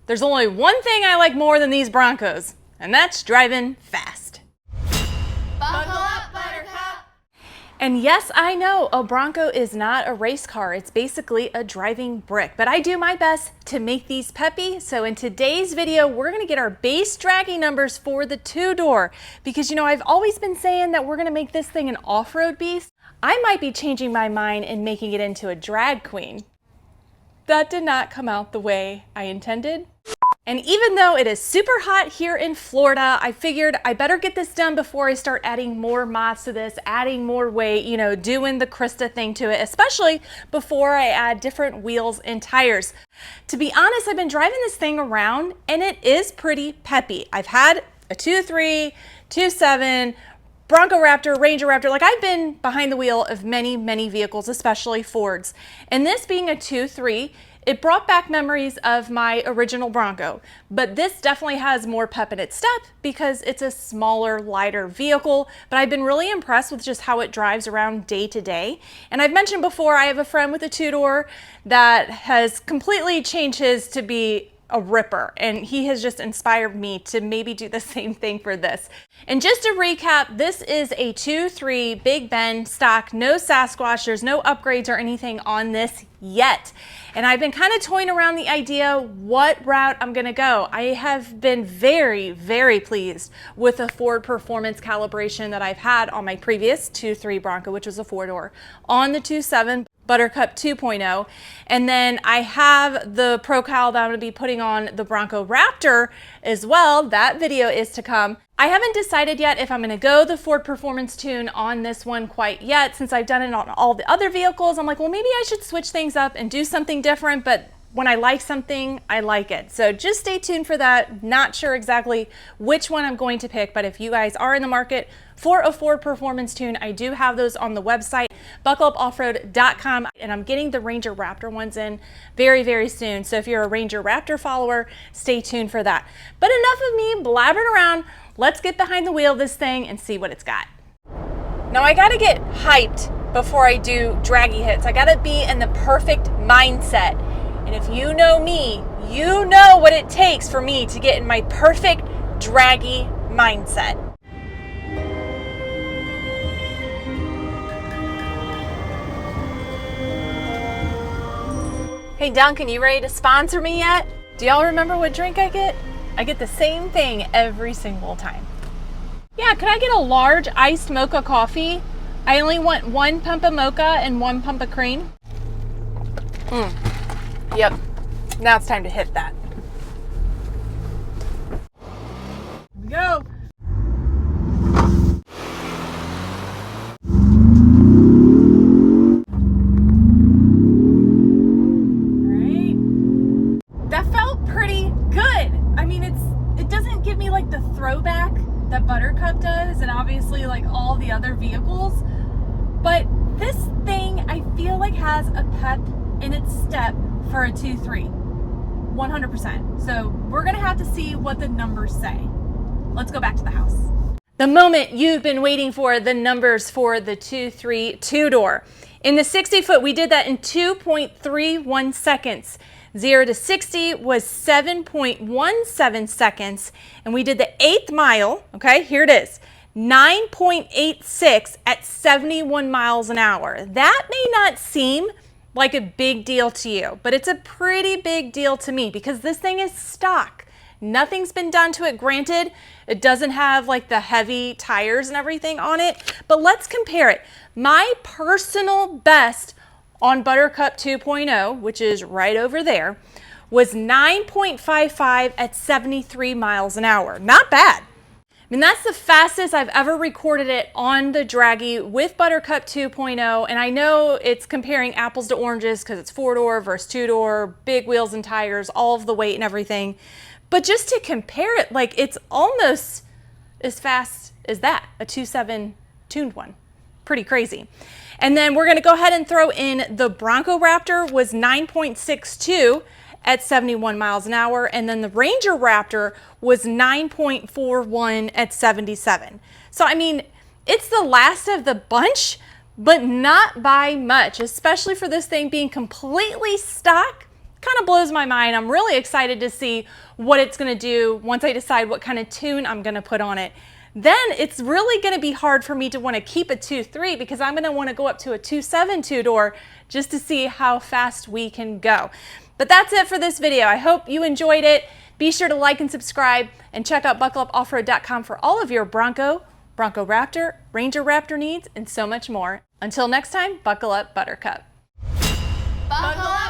There's only one thing I like more than these Broncos, and that's driving fast. Buckle up, Buttercup! And yes, I know a Bronco is not a race car. It's basically a driving brick, but I do my best to make these peppy. So in today's video, we're gonna get our base Draggy numbers for the two-door because, you know, I've always been saying that we're gonna make this thing an off-road beast. I might be changing my mind and making it into a drag queen. That did not come out the way I intended. And even though it is super hot here in Florida, I figured I better get this done before I start adding more mods to this, adding more weight, you know, doing the Krista thing to it, especially before I add different wheels and tires. To be honest, I've been driving this thing around and it is pretty peppy. I've had a 2.3, 2.7, Bronco Raptor, Ranger Raptor, like I've been behind the wheel of many, many vehicles, especially Fords. And this being a 2.3, it brought back memories of my original Bronco, but this definitely has more pep in its step because it's a smaller, lighter vehicle, but I've been really impressed with just how it drives around day to day. And I've mentioned before, I have a friend with a two-door that has completely changed his to be a ripper, and he has just inspired me to maybe do the same thing for this. And just to recap, this is a 2.3 Big Bend stock, no Sasquatch, there's no upgrades or anything on this yet. And I've been kind of toying around the idea what route I'm gonna go. I have been very, very pleased with the Ford performance calibration that I've had on my previous 2.3 Bronco, which was a four-door, on the 2.7 Buttercup 2.0, and then I have the ProCal that I'm going to be putting on the Bronco Raptor as well. That video is to come. I haven't decided yet if I'm going to go the Ford Performance Tune on this one quite yet. Since I've done it on all the other vehicles, I'm like, well, maybe I should switch things up and do something different, but when I like something, I like it. So just stay tuned for that. Not sure exactly which one I'm going to pick, but if you guys are in the market for a Ford Performance Tune, I do have those on the website, buckleupoffroad.com, and I'm getting the Ranger Raptor ones in very, very soon. So if you're a Ranger Raptor follower, stay tuned for that. But enough of me blabbering around. Let's get behind the wheel of this thing and see what it's got. Now I gotta get hyped before I do draggy hits. I gotta be in the perfect mindset. And if you know me, you know what it takes for me to get in my perfect draggy mindset. Hey Duncan, you ready to sponsor me yet? Do y'all remember what drink I get? I get the same thing every single time. Yeah, could I get a large iced mocha coffee? I only want 1 pump of mocha and 1 pump of cream. Yep, now it's time to hit that. Here we go. All right. That felt pretty good. I mean, it doesn't give me like the throwback that Buttercup does and obviously like all the other vehicles, but this thing I feel like has a pep in its step for a 2.3, 100%. So we're gonna have to see what the numbers say. Let's go back to the house. The moment you've been waiting for, the numbers for the 2.3 two-door. In the 60 foot, we did that in 2.31 seconds. 0 to 60 was 7.17 seconds. And we did the 8th mile, okay, here it is, 9.86 at 71 miles an hour. That may not seem like a big deal to you, but it's a pretty big deal to me because this thing is stock. Nothing's been done to it. Granted, it doesn't have like the heavy tires and everything on it, but let's compare it. My personal best on Buttercup 2.0, which is right over there, was 9.55 at 73 miles an hour. Not bad. I mean, that's the fastest I've ever recorded it on the Draggy with Buttercup 2.0, and I know it's comparing apples to oranges because it's four-door versus two-door, big wheels and tires, all of the weight and everything. But just to compare it, like it's almost as fast as that, a 2.7 tuned one. Pretty crazy. And then we're gonna go ahead and throw in the Bronco Raptor was 9.62 at 71 miles an hour, and then the Ranger Raptor was 9.41 at 77. So I mean, it's the last of the bunch, but not by much, especially for this thing being completely stock kind of blows my mind. I'm really excited to see what it's going to do once I decide what kind of tune I'm going to put on it. Then it's really going to be hard for me to want to keep a 2.3 because I'm going to want to go up to a 2.7 two-door just to see how fast we can go. But that's it for this video. I hope you enjoyed it. Be sure to like and subscribe and check out buckleupoffroad.com for all of your Bronco, Bronco Raptor, Ranger Raptor needs, and so much more. Until next time, buckle up, Buttercup. Buckle up.